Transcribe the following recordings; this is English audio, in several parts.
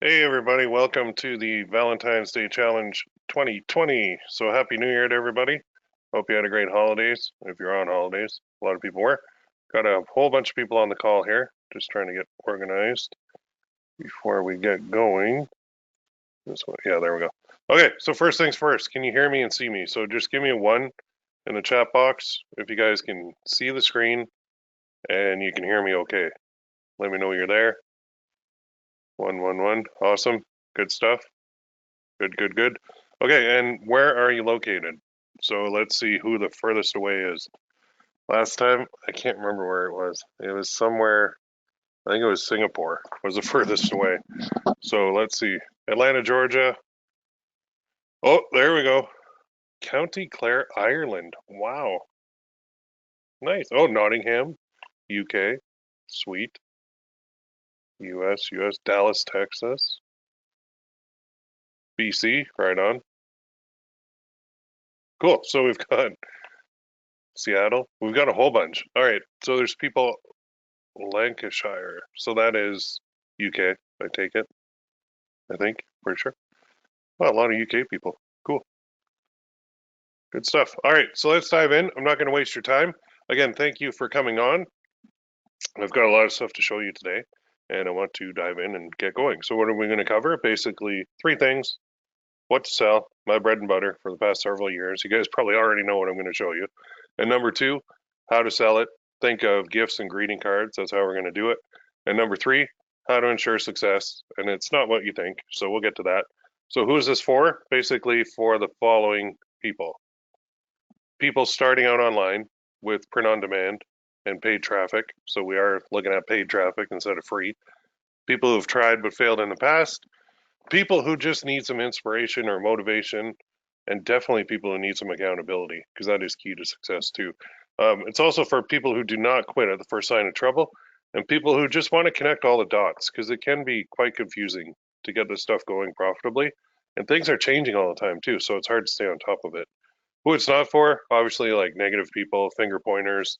Hey everybody, welcome to the Valentine's Day Challenge 2020. So happy New Year to everybody. Hope you had a great holidays. If you're on holidays, a lot of people were. Got a whole bunch of people on the call here. Just trying to get organized before we get going. This one, yeah, there we go. Okay, so first things first, can you hear me and see me? So just give me a one in the chat box if you guys can see the screen and you can hear me okay. Let me know you're there. 111. Awesome. Good stuff. Good, good, good. Okay, and where are you located? So let's see who the furthest away is. Last time, I can't remember where it was. It was somewhere, I think it was Singapore was the furthest away. So let's see. Atlanta, Georgia. Oh, there we go. County Clare, Ireland. Wow. Nice. Oh, Nottingham, UK. Sweet. US, Dallas, Texas. BC, right on. Cool. So we've got Seattle. We've got a whole bunch. All right. So there's people Lancashire. So that is UK, I take it. I think, pretty sure. Well, a lot of UK people. Cool. Good stuff. All right, so let's dive in. I'm not going to waste your time. Again, thank you for coming on. I've got a lot of stuff to show you today, and I want to dive in and get going. So what are we going to cover? Basically, three things. What to sell, my bread and butter for the past several years. You guys probably already know what I'm going to show you. And number two, how to sell it. Think of gifts and greeting cards. That's how we're going to do it. And number three, how to ensure success. And it's not what you think. So we'll get to that. So who is this for? Basically for the following people. People starting out online with print on demand and paid traffic. So we are looking at paid traffic instead of free. People who've tried but failed in the past. People who just need some inspiration or motivation, and definitely people who need some accountability, because that is key to success too. It's also for people who do not quit at the first sign of trouble, and people who just want to connect all the dots, because it can be quite confusing to get this stuff going profitably, and things are changing all the time too, so it's hard to stay on top of it. Who it's not for, obviously, like negative people, finger pointers,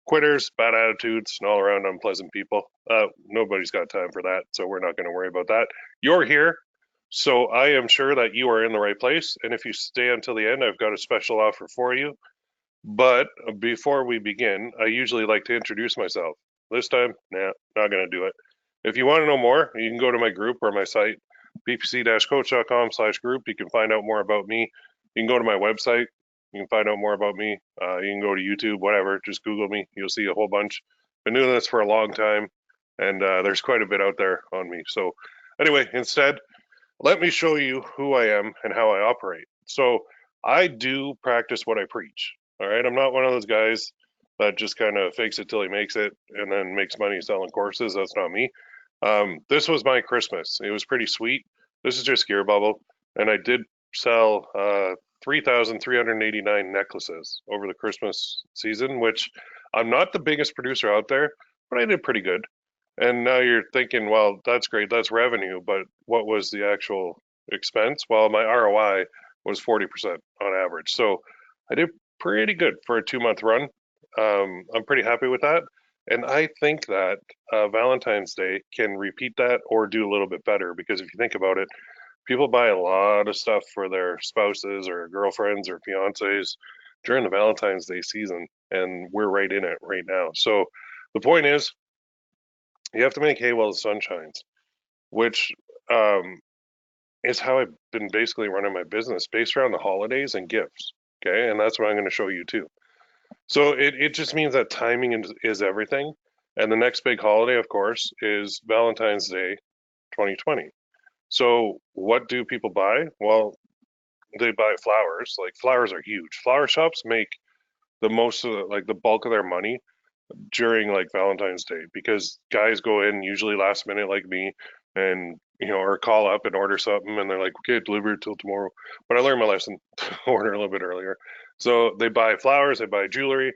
quitters, bad attitudes, and all around unpleasant people. Nobody's got time for that, so we're not going to worry about that. You're here, so I am sure that you are in the right place. And if you stay until the end, I've got a special offer for you. But before we begin, I usually like to introduce myself. This time, nah, not going to do it. If you want to know more, you can go to my group or my site, ppc-coach.com/group. You can find out more about me. You can go to my website. You can find out more about me. You can go to YouTube, whatever. Just Google me. You'll see a whole bunch. Been doing this for a long time, and there's quite a bit out there on me. So, anyway, instead, let me show you who I am and how I operate. So I do practice what I preach. All right. I'm not one of those guys that just kind of fakes it till he makes it and then makes money selling courses. That's not me. This was my Christmas. It was pretty sweet. This is just Gear Bubble. And I did sell 3,389 necklaces over the Christmas season, which I'm not the biggest producer out there, but I did pretty good. And now you're thinking, well, that's great, that's revenue, but what was the actual expense? Well, my ROI was 40% on average. So I did pretty good for a 2 month run. I'm pretty happy with that. And I think that Valentine's Day can repeat that or do a little bit better because if you think about it, people buy a lot of stuff for their spouses or girlfriends or fiancés during the Valentine's Day season, and we're right in it right now. So the point is, you have to make hay while the sun shines, which um, is how I've been basically running my business based around the holidays and gifts. Okay, and that's what I'm going to show you too. So it just means that timing is everything. And the next big holiday, of course, is Valentine's Day 2020. So what do people buy? Well, they buy flowers. Like flowers are huge. Flower shops make the most of like the bulk of their money during like Valentine's Day because guys go in usually last minute like me and or call up and order something and they're like, okay, deliver it till tomorrow. But I learned my lesson, order a little bit earlier. So they buy flowers, they buy jewelry,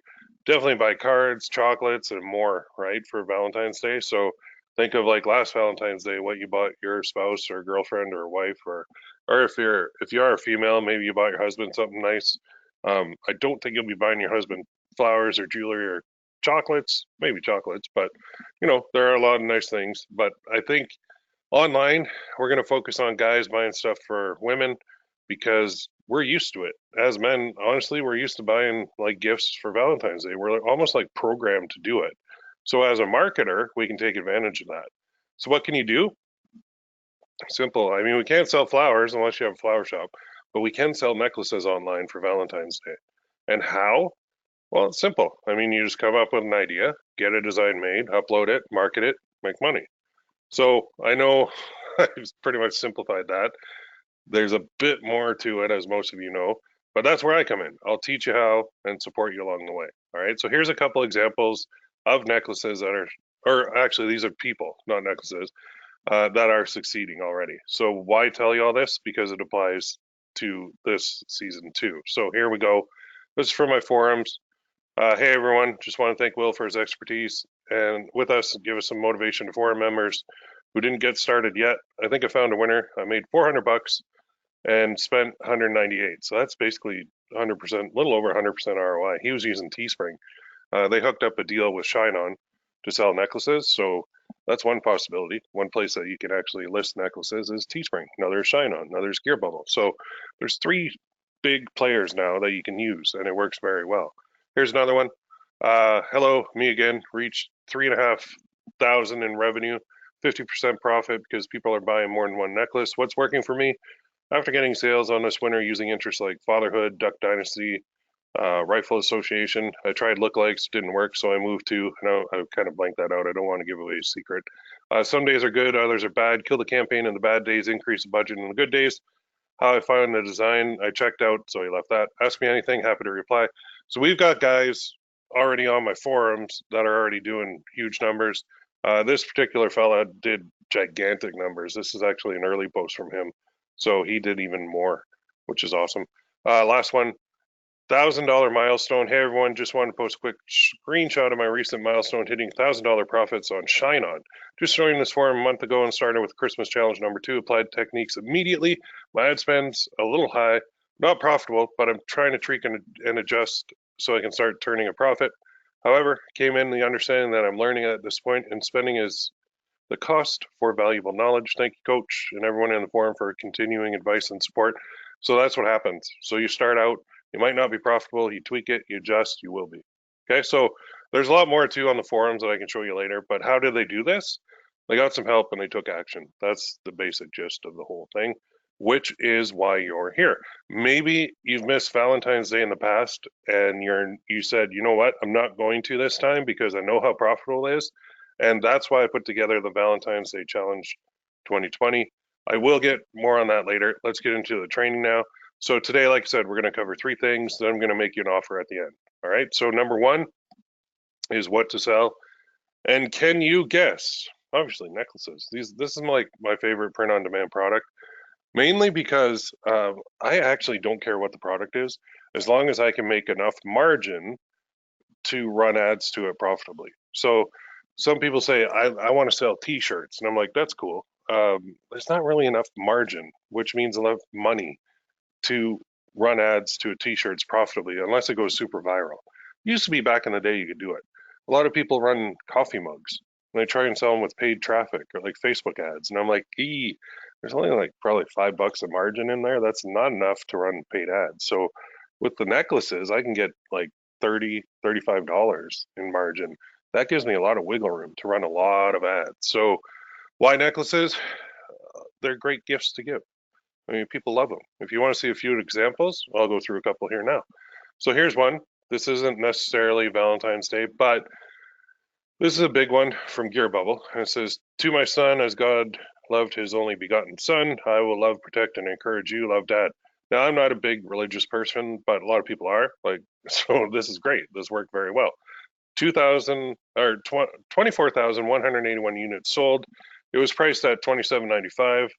definitely buy cards, chocolates, and more, right, for Valentine's Day. So think of like last Valentine's Day, what you bought your spouse or girlfriend or wife or if you are a female, maybe you bought your husband something nice. I don't think you'll be buying your husband flowers or jewelry or chocolates, maybe chocolates, but there are a lot of nice things. But I think Online, we're going to focus on guys buying stuff for women because we're used to it. As men, honestly, we're used to buying like gifts for Valentine's Day. We're almost like programmed to do it. So as a marketer, we can take advantage of that. So what can you do? Simple. I mean, we can't sell flowers unless you have a flower shop, but we can sell necklaces online for Valentine's Day. And how? Well, it's simple. I mean, you just come up with an idea, get a design made, upload it, market it, make money. So I know I've pretty much simplified that. There's a bit more to it, as most of you know, but that's where I come in. I'll teach you how and support you along the way. All right. So here's a couple examples of necklaces that are, or actually, these are people, not necklaces, that are succeeding already. So why tell you all this? Because it applies to this season too. So here we go. This is from my forums. Hey everyone, just want to thank Will for his expertise and with us give us some motivation to forum members who didn't get started yet. I think I found a winner. I made 400 bucks and spent 198. So that's basically 100%, little over 100% ROI. He was using Teespring. They hooked up a deal with Shine On to sell necklaces. So that's one possibility. One place that you can actually list necklaces is Teespring. Another is Shine On. Another is Gear Bubble. So there's three big players now that you can use, and it works very well. Here's another one. Hello, me again. Reached 3,500 in revenue, 50% profit because people are buying more than one necklace. What's working for me? After getting sales on this winter using interests like Fatherhood, Duck Dynasty, Rifle Association, I tried lookalikes, didn't work, so I moved to, no, I kind of blanked that out. I don't want to give away a secret. Some days are good, others are bad. Kill the campaign in the bad days, increase the budget in the good days. How I found the design, I checked out, so he left that. Ask me anything, happy to reply. So we've got guys already on my forums that are already doing huge numbers. This particular fella did gigantic numbers. This is actually an early post from him. So he did even more, which is awesome. Last one, $1,000 milestone. Hey everyone, just wanted to post a quick screenshot of my recent milestone hitting $1,000 profits on Shine On. Just joined this forum a month ago and started with Christmas challenge number 2. Applied techniques immediately. My ad spend's a little high, not profitable, but I'm trying to tweak and adjust so I can start turning a profit. However, came in the understanding that I'm learning at this point and spending is the cost for valuable knowledge. Thank you, Coach, and everyone in the forum for continuing advice and support. So that's what happens. So you start out, you might not be profitable, you tweak it, you adjust, you will be. Okay, so there's a lot more too on the forums that I can show you later, but how did they do this? They got some help and they took action. That's the basic gist of the whole thing, which is why you're here. Maybe you've missed Valentine's Day in the past and you said, you know what, I'm not going to this time because I know how profitable it is. And that's why I put together the Valentine's Day Challenge 2020. I will get more on that later. Let's get into the training now. So today, like I said, we're going to cover 3 things. Then I'm going to make you an offer at the end. All right. So number 1 is what to sell. And can you guess? Obviously, necklaces. This is like my favorite print-on-demand product, mainly because I actually don't care what the product is, as long as I can make enough margin to run ads to it profitably. So some people say, I want to sell t-shirts. And I'm like, that's cool. There's not really enough margin, which means enough money to run ads to t-shirts profitably unless it goes super viral. It used to be back in the day you could do it. A lot of people run coffee mugs and they try and sell them with paid traffic or like Facebook ads. And I'm like, there's only like probably $5 a margin in there. That's not enough to run paid ads. So with the necklaces, I can get like $30, $35 in margin. That gives me a lot of wiggle room to run a lot of ads. So why necklaces? They're great gifts to give. I mean, people love them. If you want to see a few examples, I'll go through a couple here now. So here's one. This isn't necessarily Valentine's Day, but this is a big one from Gear Bubble. And it says, to my son, as God loved his only begotten son, I will love, protect, and encourage you. Love, Dad. Now, I'm not a big religious person, but a lot of people are. Like, so this is great. This worked very well. 24,181 units sold. It was priced at $27.95.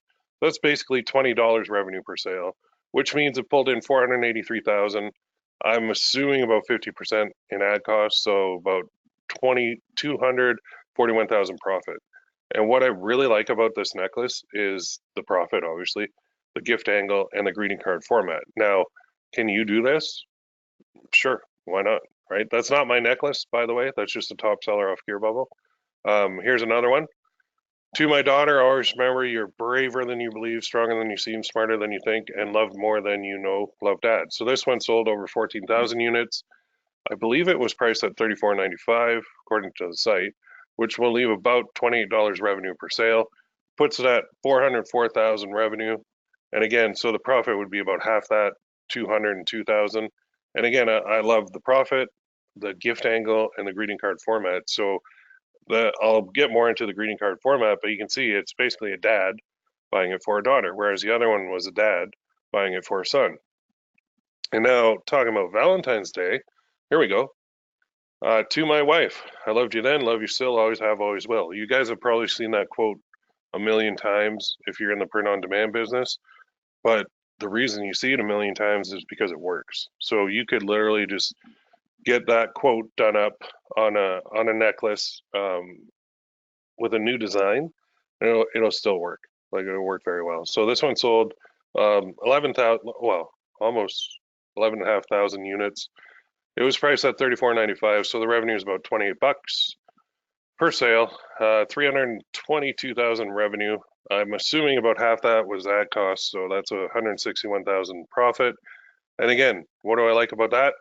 That's basically $20 revenue per sale, which means it pulled in 483,000. I'm assuming about 50% in ad costs, so about 241,000 profit. And what I really like about this necklace is the profit, obviously, the gift angle, and the greeting card format. Now, can you do this? Sure, why not? Right? That's not my necklace, by the way. That's just a top seller off Gear Bubble. Here's another one. To my daughter, always remember you're braver than you believe, stronger than you seem, smarter than you think, and loved more than you know. Love, Dad. So this one sold over 14,000 units. I believe it was priced at $34.95 according to the site, which will leave about $28 revenue per sale. Puts it at 404,000 revenue. And again, so the profit would be about half that, 202,000. And again, I love the profit, the gift angle, and the greeting card format. So I'll get more into the greeting card format, but you can see it's basically a dad buying it for a daughter, whereas the other one was a dad buying it for a son. And now talking about Valentine's Day, here we go. To my wife, I loved you then, love you still, always have, always will. You guys have probably seen that quote a million times if you're in the print on demand business, but the reason you see it a million times is because it works. So you could literally just get that quote done up on a necklace with a new design, and it'll still work. Like it'll work very well. So this one sold 11,000, well, almost 11,500 units. It was priced at $34.95, so the revenue is about $28 per sale. 322,000 revenue. I'm assuming about half that was ad cost, so that's 161,000 profit. And again, what do I like about that?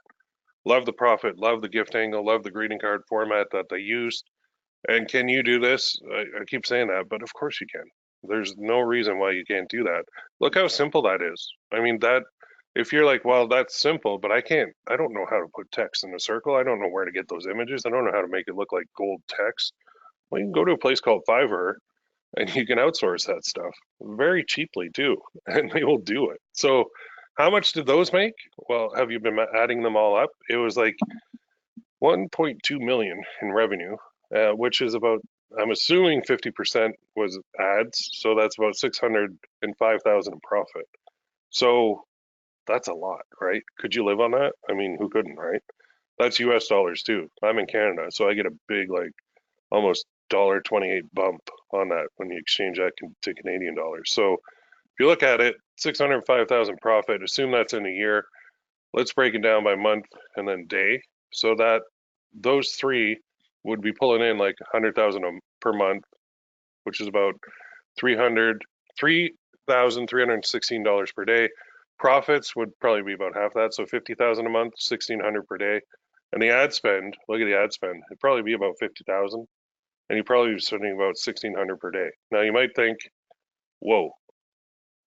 Love the profit, love the gift angle, love the greeting card format that they used. And can you do this? I keep saying that, but of course you can. There's no reason why you can't do that. Look how simple that is. I mean, that if you're like, well, that's simple, but I don't know how to put text in a circle. I don't know where to get those images. I don't know how to make it look like gold text. Well, you can go to a place called Fiverr and you can outsource that stuff very cheaply too, and they will do it. So, how much did those make? Well, have you been adding them all up? It was like 1.2 million in revenue, which is about, I'm assuming 50% was ads, so that's about 605,000 in profit. So that's a lot, right? Could you live on that? I mean, who couldn't, right? That's US dollars too. I'm in Canada, so I get a big, like, almost $1.28 bump on that when you exchange that to Canadian dollars. So if you look at it, 605,000 profit, assume that's in a year. Let's break it down by month and then day, so that those three would be pulling in like 100,000 per month, which is about 3,316 dollars per day. Profits would probably be about half that, so 50,000 a month, 1,600 per day. And the ad spend, look at the ad spend, it'd probably be about 50,000, and you'd probably be spending about 1,600 per day. Now you might think, whoa,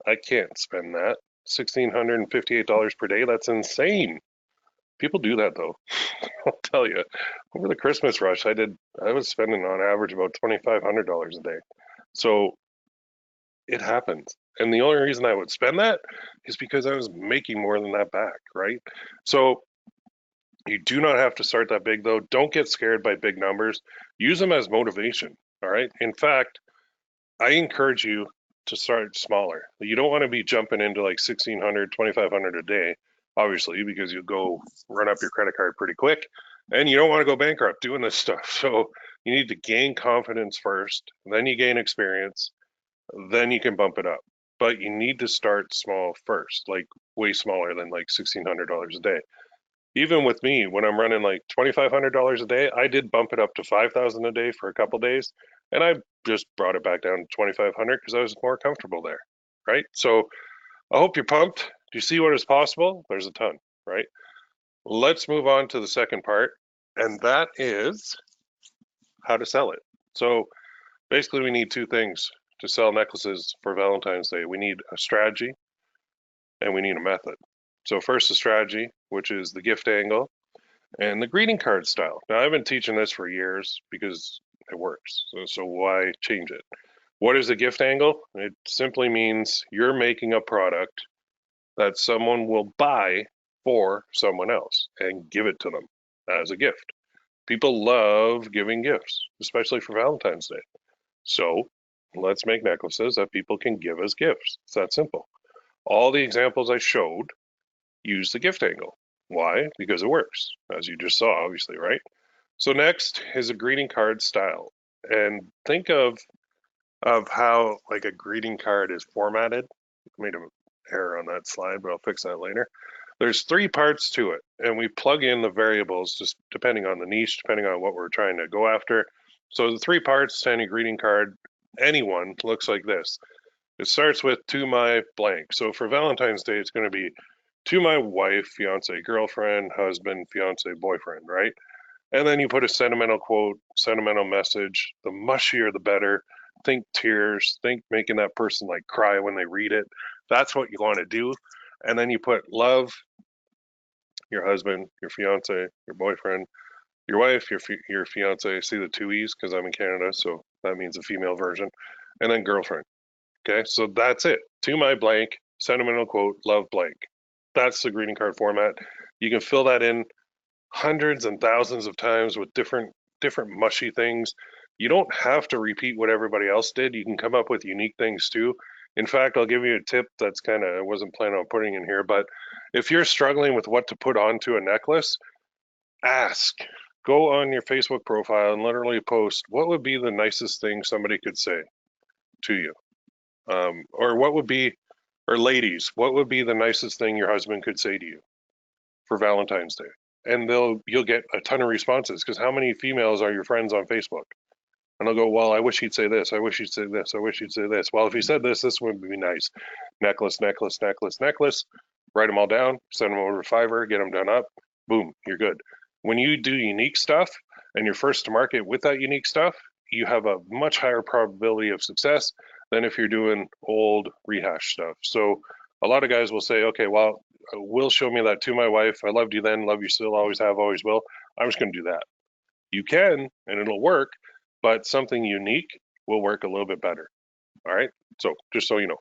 I can't spend that. $1,658 per day, that's insane. People do that though. I'll tell you. Over the Christmas rush, I was spending on average about $2,500 a day. So it happens. And the only reason I would spend that is because I was making more than that back, right? So you do not have to start that big though. Don't get scared by big numbers. Use them as motivation, all right? In fact, I encourage you to start smaller. You don't want to be jumping into like 1,600, 2,500 a day, obviously, because you'll go run up your credit card pretty quick, and you don't want to go bankrupt doing this stuff. So you need to gain confidence first, then you gain experience, then you can bump it up. But you need to start small first, like way smaller than like $1,600 a day. Even with me, when I'm running like $2,500 a day, I did bump it up to 5,000 a day for a couple days, and I just brought it back down to 2,500 because I was more comfortable there, right? So I hope you're pumped. Do you see what is possible? There's a ton, right? Let's move on to the second part, and that is how to sell it. So basically, we need two things to sell necklaces for Valentine's Day. We need a strategy and we need a method. So first, the strategy, which is the gift angle and the greeting card style. Now, I've been teaching this for years because it works. So why change it? What is a gift angle? It simply means you're making a product that someone will buy for someone else and give it to them as a gift. People love giving gifts, especially for Valentine's Day. So let's make necklaces that people can give as gifts. It's that simple. All the examples I showed use the gift angle. Why? Because it works, as you just saw, obviously, right? So next is a greeting card style. And think of how like a greeting card is formatted. I made an error on that slide, but I'll fix that later. There's three parts to it, and we plug in the variables just depending on the niche, depending on what we're trying to go after. So the three parts to any greeting card anyone looks like this. It starts with to my blank. So for Valentine's Day, it's going to be to my wife, fiance, girlfriend, husband, fiance, boyfriend, right? And then you put a sentimental quote, sentimental message. The mushier, the better. Think tears. Think making that person like cry when they read it. That's what you want to do. And then you put love, your husband, your fiance, your boyfriend, your wife, your fiance. See the two E's because I'm in Canada, so that means a female version. And then girlfriend. Okay, so that's it. To my blank, sentimental quote, love blank. That's the greeting card format. You can fill that in hundreds and thousands of times with different mushy things. You don't have to repeat what everybody else did. You can come up with unique things too. In fact, I'll give you a tip that's kind of I wasn't planning on putting in here, but if you're struggling with what to put onto a necklace, ask. Go on your Facebook profile and literally post what would be the nicest thing somebody could say to you. Or what would be, or ladies, what would be the nicest thing your husband could say to you for Valentine's Day? And you'll get a ton of responses because how many females are your friends on Facebook? And they'll go, well, I wish he'd say this. I wish he'd say this. I wish he'd say this. Well, if he said this, this would be nice. Necklace, necklace, necklace, necklace. Write them all down. Send them over to Fiverr. Get them done up. Boom, you're good. When you do unique stuff and you're first to market with that unique stuff, you have a much higher probability of success than if you're doing old rehash stuff. So a lot of guys will say, okay, well, Will show me that to my wife. I loved you then, love you still, always have, always will. I'm just going to do that. You can, and it'll work, but something unique will work a little bit better. All right. So just so you know,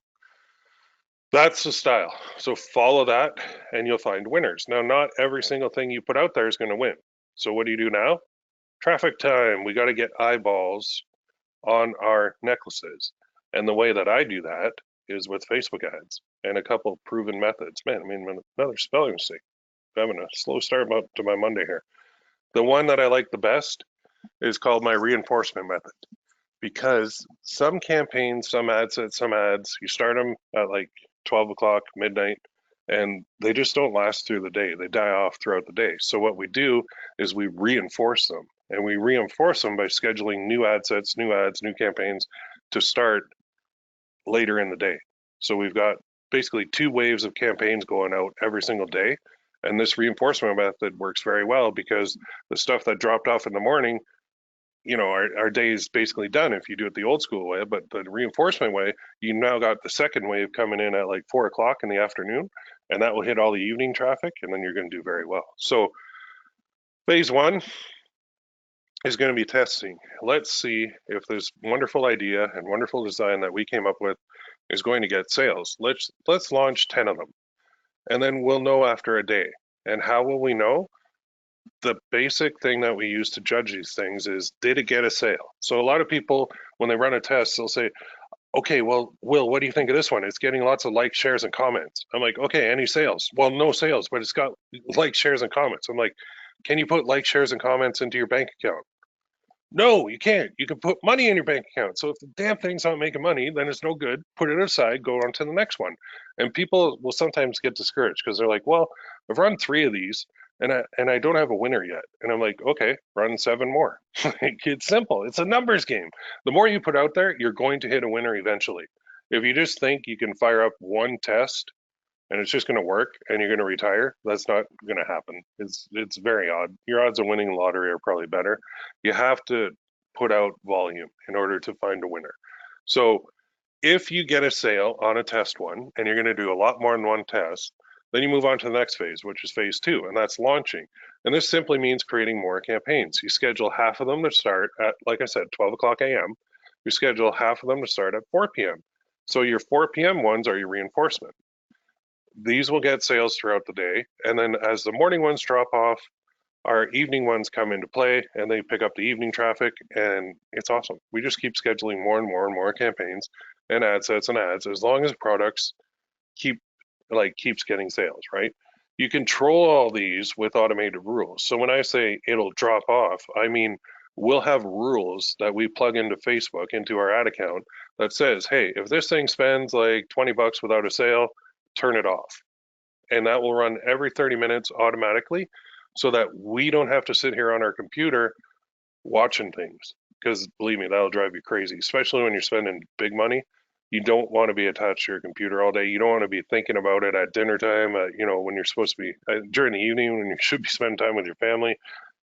that's the style. So follow that and you'll find winners. Now, not every single thing you put out there is going to win. So what do you do now? Traffic time. We got to get eyeballs on our necklaces. And the way that I do that is with Facebook ads and a couple proven methods. Man, I mean, another spelling mistake. I'm having a slow start to my Monday here. The one that I like the best is called my reinforcement method because some campaigns, some ad sets, some ads, you start them at like 12 o'clock, midnight, and they just don't last through the day. They die off throughout the day. So what we do is we reinforce them, and we reinforce them by scheduling new ad sets, new ads, new campaigns to start later in the day. So we've got basically two waves of campaigns going out every single day. And this reinforcement method works very well because the stuff that dropped off in the morning, our day is basically done if you do it the old school way. But the reinforcement way, you now got the second wave coming in at like 4 o'clock in the afternoon, and that will hit all the evening traffic, and then you're going to do very well. So phase one is going to be testing. Let's see if this wonderful idea and wonderful design that we came up with is going to get sales. Let's launch 10 of them, and then we'll know after a day. And how will we know? The basic thing that we use to judge these things is, did it get a sale? So a lot of people, when they run a test, they'll say, okay, well, Will, what do you think of this one? It's getting lots of likes, shares, and comments. I'm like, okay, any sales? Well, no sales, but it's got likes, shares, and comments. I'm like, can you put likes, shares, and comments into your bank account? No, you can't. You can put money in your bank account. So if the damn thing's not making money, then it's no good. Put it aside, go on to the next one. And people will sometimes get discouraged because they're like, well, I've run 3 of these and I don't have a winner yet. And I'm like, okay, run 7 more. Like, it's simple. It's a numbers game. The more you put out there, you're going to hit a winner eventually. If you just think you can fire up one test and it's just going to work and you're going to retire, that's not going to happen. It's very odd. Your odds of winning the lottery are probably better. You have to put out volume in order to find a winner. So if you get a sale on a test one and you're going to do a lot more than one test, then you move on to the next phase, which is phase 2, and that's launching. And this simply means creating more campaigns. You schedule half of them to start at, like I said, 12 o'clock a.m. You schedule half of them to start at 4 p.m. So your 4 p.m. ones are your reinforcement. These will get sales throughout the day. And then as the morning ones drop off, our evening ones come into play and they pick up the evening traffic, and it's awesome. We just keep scheduling more and more and more campaigns and ad sets and ads as long as products keeps getting sales, right? You control all these with automated rules. So when I say it'll drop off, I mean we'll have rules that we plug into Facebook into our ad account that says, hey, if this thing spends like 20 bucks without a sale, turn it off. And that will run every 30 minutes automatically so that we don't have to sit here on our computer watching things. because believe me, that'll drive you crazy, especially when you're spending big money. You don't want to be attached to your computer all day. You don't want to be thinking about it at dinner time, when you're supposed to be during the evening when you should be spending time with your family.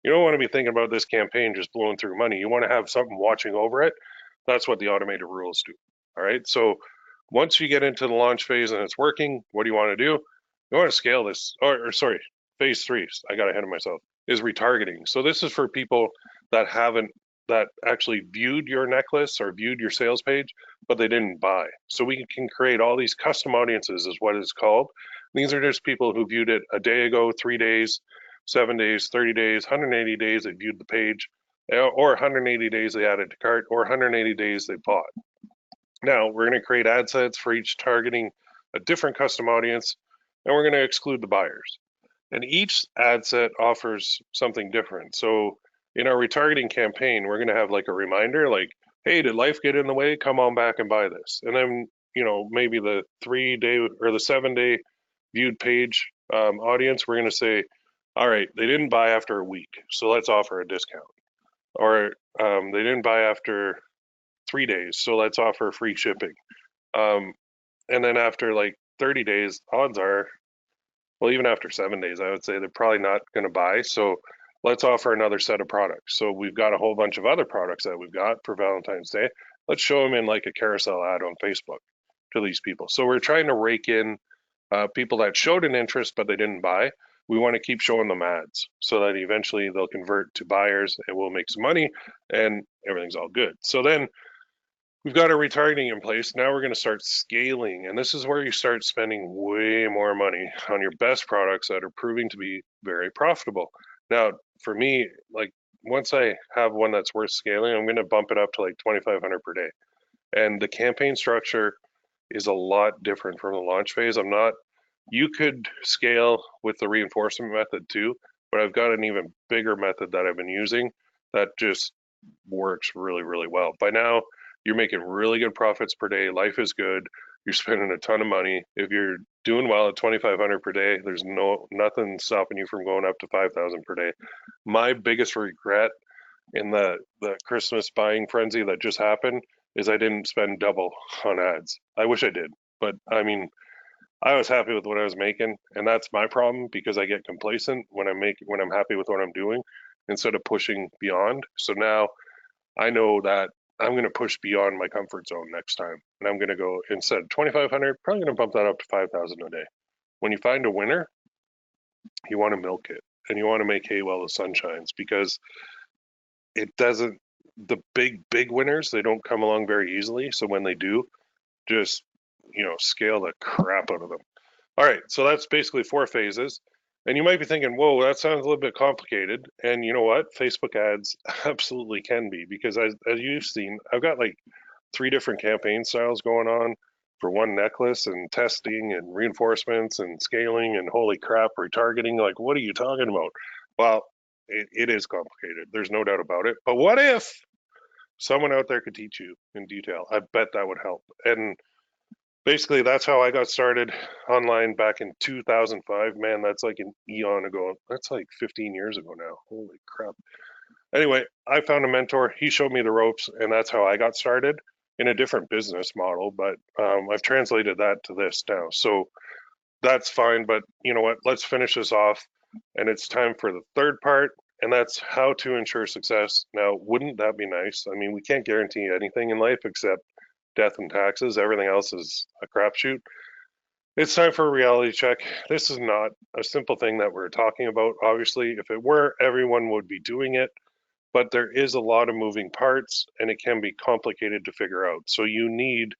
You don't want to be thinking about this campaign just blowing through money. You want to have something watching over it. That's what the automated rules do. All right. So once you get into the launch phase and it's working, what do you want to do? You want to scale this, or sorry, phase three. I got ahead of myself. Is retargeting. So this is for people that actually viewed your necklace or viewed your sales page, but they didn't buy. So we can create all these custom audiences, is what it's called. These are just people who viewed it a day ago, 3 days, 7 days, 30 days, 180 days they viewed the page, or 180 days they added to cart, or 180 days they bought. Now we're going to create ad sets for each targeting a different custom audience, and we're going to exclude the buyers. And each ad set offers something different. So in our retargeting campaign, we're going to have like a reminder like, hey, did life get in the way? Come on back and buy this. And then, maybe the 3 day or the 7 day viewed page audience, we're going to say, all right, they didn't buy after a week, so let's offer a discount. Or they didn't buy after 3 days, so let's offer free shipping. And then after like 30 days, odds are, well, even after 7 days, I would say they're probably not going to buy. So let's offer another set of products. So we've got a whole bunch of other products that we've got for Valentine's Day. Let's show them in like a carousel ad on Facebook to these people. So we're trying to rake in people that showed an interest, but they didn't buy. We want to keep showing them ads so that eventually they'll convert to buyers and we'll make some money and everything's all good. So then we've got our retargeting in place. Now we're going to start scaling. And this is where you start spending way more money on your best products that are proving to be very profitable. Now, for me, like once I have one that's worth scaling, I'm going to bump it up to like 2,500 per day. And the campaign structure is a lot different from the launch phase. You could scale with the reinforcement method too, but I've got an even bigger method that I've been using that just works really, really well. By now, you're making really good profits per day. Life is good. You're spending a ton of money. If you're doing well at 2,500 per day, there's nothing stopping you from going up to 5,000 per day. My biggest regret in the Christmas buying frenzy that just happened is I didn't spend double on ads. I wish I did, but I mean, I was happy with what I was making, and that's my problem because I get complacent when I'm happy with what I'm doing instead of pushing beyond. So now I know that I'm going to push beyond my comfort zone next time, and I'm going to go instead of 2,500, probably going to bump that up to 5,000 a day. When you find a winner, you want to milk it, and you want to make hay while the sun shines because it doesn't. The big winners, they don't come along very easily. So when they do, just scale the crap out of them. All right, so that's basically 4 phases. And you might be thinking, whoa, that sounds a little bit complicated. And you know what? Facebook ads absolutely can be because as you've seen, I've got like 3 different campaign styles going on for one necklace and testing and reinforcements and scaling and holy crap, retargeting. Like, what are you talking about? Well, it is complicated. There's no doubt about it. But what if someone out there could teach you in detail? I bet that would help. And basically, that's how I got started online back in 2005. Man, that's like an eon ago. That's like 15 years ago now. Holy crap. Anyway, I found a mentor. He showed me the ropes, and that's how I got started in a different business model. But I've translated that to this now. So that's fine. But you know what? Let's finish this off. And it's time for the third part, and that's how to ensure success. Now, wouldn't that be nice? I mean, we can't guarantee anything in life except death and taxes. Everything else is a crapshoot. It's time for a reality check. This is not a simple thing that we're talking about. Obviously, if it were, everyone would be doing it, but there is a lot of moving parts and it can be complicated to figure out. So you need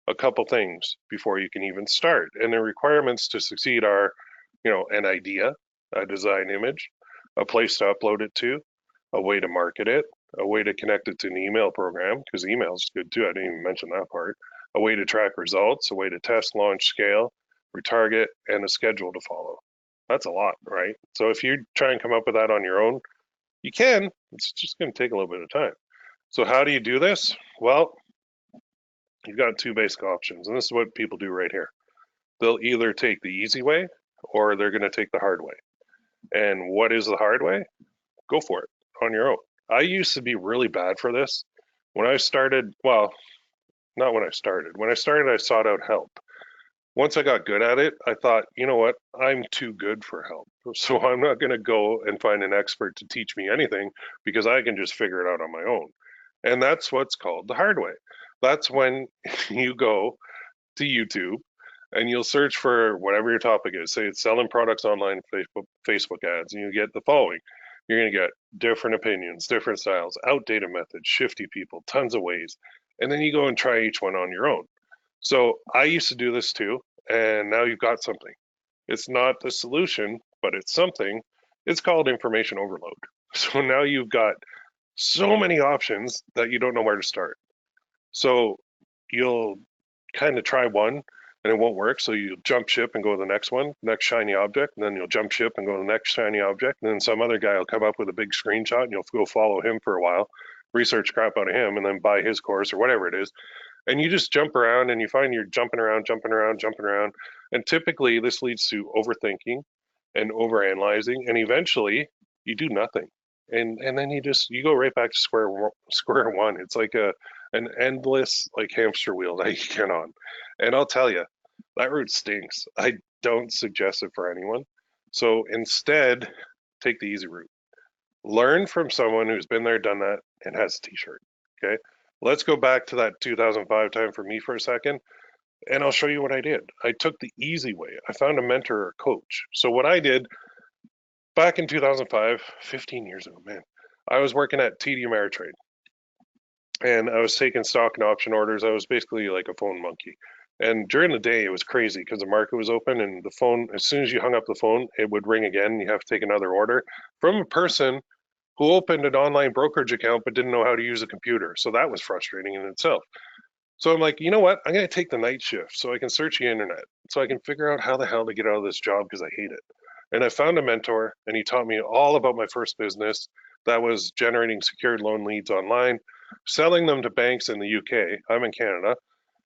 a couple things before you can even start. And the requirements to succeed are, an idea, a design image, a place to upload it to, a way to market it, a way to connect it to an email program, because email is good too. I didn't even mention that part. A way to track results, a way to test, launch, scale, retarget, and a schedule to follow. That's a lot, right? So if you try and come up with that on your own, you can. It's just going to take a little bit of time. So how do you do this? Well, you've got 2 basic options, and this is what people do right here. They'll either take the easy way or they're going to take the hard way. And what is the hard way? Go for it on your own. I used to be really bad for this. When I started, well, not when I started. When I started, I sought out help. Once I got good at it, I thought, you know what? I'm too good for help. So I'm not going to go and find an expert to teach me anything because I can just figure it out on my own. And that's what's called the hard way. That's when you go to YouTube and you'll search for whatever your topic is. Say it's selling products online, Facebook ads, and you get the following. You're going to get different opinions, different styles, outdated methods, shifty people, tons of ways. And then you go and try each one on your own. So I used to do this too, and now you've got something. It's not the solution, but it's something. It's called information overload. So now you've got so many options that you don't know where to start. So you'll kind of try one and it won't work. So you jump ship and go to the next one, next shiny object, and then you'll jump ship and go to the next shiny object. And then some other guy will come up with a big screenshot and you'll go follow him for a while, research crap out of him, and then buy his course or whatever it is. And you just jump around and you find you're jumping around, jumping around, jumping around. And typically this leads to overthinking and overanalyzing. And eventually you do nothing. And then you go right back to square one. It's like an endless like hamster wheel that you get on. And I'll tell you, that route stinks. I don't suggest it for anyone. So instead, take the easy route. Learn from someone who's been there, done that, and has a t-shirt. Okay. Let's go back to that 2005 time for me for a second, and I'll show you what I did. I took the easy way. I found a mentor or coach. So what I did back in 2005, 15 years ago, man, I was working at TD Ameritrade and I was taking stock and option orders. I was basically like a phone monkey. And during the day, it was crazy because the market was open and the phone, as soon as you hung up the phone, it would ring again. And you have to take another order from a person who opened an online brokerage account but didn't know how to use a computer. So that was frustrating in itself. So I'm like, you know what? I'm going to take the night shift so I can search the internet, so I can figure out how the hell to get out of this job because I hate it. And I found a mentor, and he taught me all about my first business that was generating secured loan leads online, selling them to banks in the UK. I'm in Canada.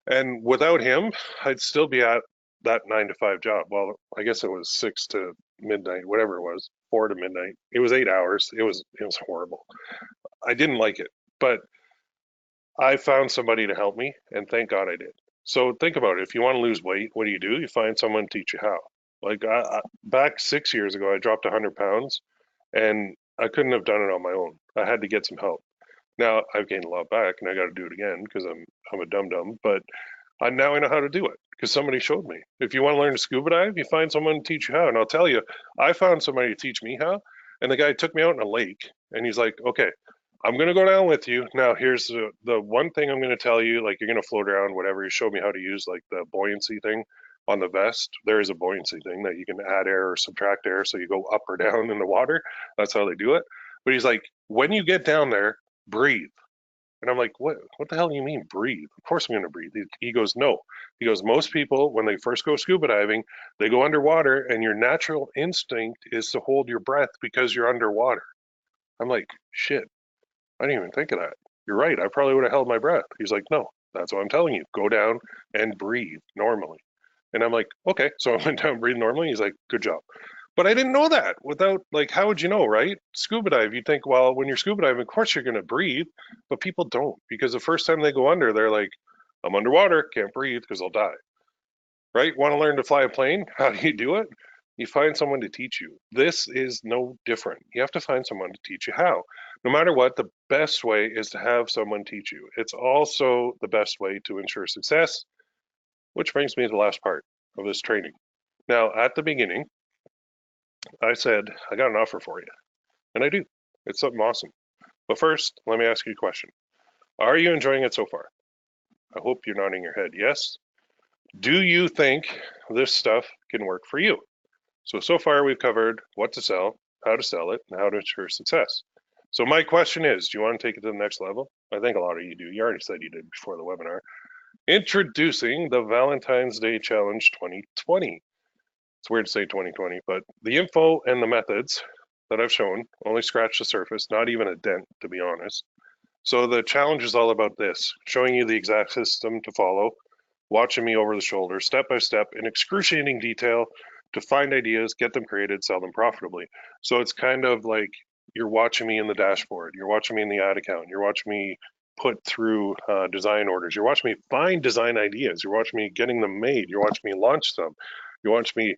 And without him, I'd still be at that 9 to 5 job. Well, I guess it was 6 to midnight, whatever it was, 4 to midnight. It was 8 hours. It was horrible. I didn't like it, but I found somebody to help me, and thank God I did. So think about it. If you want to lose weight, what do? You find someone to teach you how. Like back 6 years ago, I dropped 100 pounds, and I couldn't have done it on my own. I had to get some help. Now I've gained a lot back, and I got to do it again because I'm a dum dum. But now I know how to do it because somebody showed me. If you want to learn to scuba dive, you find someone to teach you how. And I'll tell you, I found somebody to teach me how, and the guy took me out in a lake, and he's like, "Okay, I'm gonna go down with you. Now, here's the one thing I'm gonna tell you. Like, you're gonna float around, whatever. He showed me how to use like the buoyancy thing on the vest. There is a buoyancy thing that you can add air or subtract air, so you go up or down in the water. That's how they do it. But he's like, when you get down there, breathe. And I'm like, what the hell do you mean breathe? Of course I'm going to breathe. He goes, no. He goes, most people, when they first go scuba diving, they go underwater and your natural instinct is to hold your breath because you're underwater. I'm like, shit, I didn't even think of that. You're right. I probably would have held my breath. He's like, no, that's what I'm telling you. Go down and breathe normally. And I'm like, okay. So I went down, breathe normally. He's like, good job. But I didn't know that. Without, like, how would you know, right? Scuba dive, you think, well, when you're scuba diving, of course you're going to breathe, but people don't because the first time they go under, they're like, I'm underwater, can't breathe because I'll die, right? Want to learn to fly a plane? How do you do it? You find someone to teach you. This is no different. You have to find someone to teach you how. No matter what, the best way is to have someone teach you. It's also the best way to ensure success, which brings me to the last part of this training. Now, at the beginning, I said, I got an offer for you. And I do. It's something awesome. But first, let me ask you a question. Are you enjoying it so far? I hope you're nodding your head yes. Do you think this stuff can work for you? So far we've covered what to sell, how to sell it, and how to ensure success. So my question is, do you want to take it to the next level? I think a lot of you do. You already said you did before the webinar. Introducing the Valentine's Day Challenge 2020. It's weird to say 2020, but the info and the methods that I've shown only scratch the surface, not even a dent, to be honest. So the challenge is all about this, showing you the exact system to follow, watching me over the shoulder, step by step, in excruciating detail to find ideas, get them created, sell them profitably. So it's kind of like you're watching me in the dashboard. You're watching me in the ad account. You're watching me put through design orders. You're watching me find design ideas. You're watching me getting them made. You're watching me launch them. You watch me